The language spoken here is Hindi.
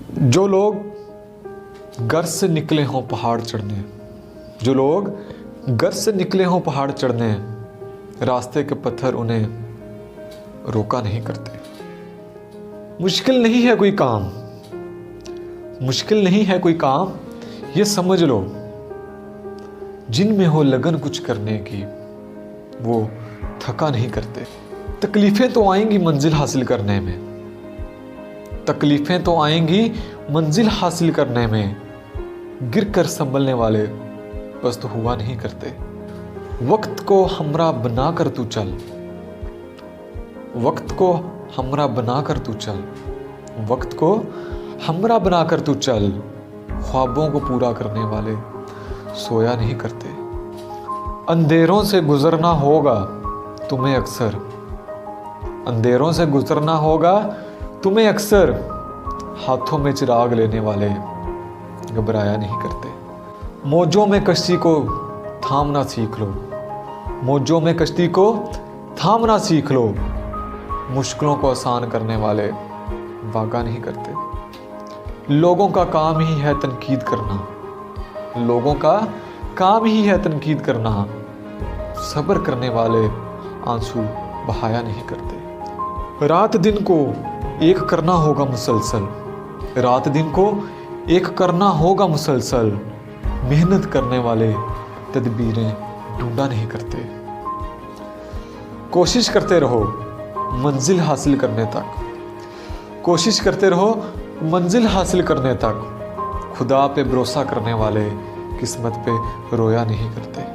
जो लोग घर से निकले हों पहाड़ चढ़ने, जो लोग घर से निकले हों पहाड़ चढ़ने, रास्ते के पत्थर उन्हें रोका नहीं करते। मुश्किल नहीं है कोई काम, मुश्किल नहीं है कोई काम, ये समझ लो। जिनमें हो लगन कुछ करने की, वो थका नहीं करते। तकलीफें तो आएंगी मंजिल हासिल करने में, तकलीफें तो आएंगी मंजिल हासिल करने में, गिर कर संभलने वाले बस तो हुआ नहीं करते। वक्त को हमरा बना कर तू चल, वक्त को हमरा बना कर तू चल, वक्त को हमरा बना कर तू चल, ख्वाबों को पूरा करने वाले सोया नहीं करते। अंधेरों से गुजरना होगा तुम्हें अक्सर, अंधेरों से गुजरना होगा तुम्हें अक्सर, हाथों में चिराग लेने वाले घबराया नहीं करते। मौजों में कश्ती को थामना सीख लो, मौजों में कश्ती को थामना सीख लो, मुश्किलों को आसान करने वाले वागा नहीं करते। लोगों का काम ही है तनकीद करना, लोगों का काम ही है तनकीद करना, सब्र करने वाले आंसू बहाया नहीं करते। रात दिन को एक करना होगा मुसलसल, रात दिन को एक करना होगा मुसलसल, मेहनत करने वाले तदबीरें ढूंढा नहीं करते। कोशिश करते रहो मंजिल हासिल करने तक, कोशिश करते रहो मंजिल हासिल करने तक, खुदा पे भरोसा करने वाले किस्मत पे रोया नहीं करते।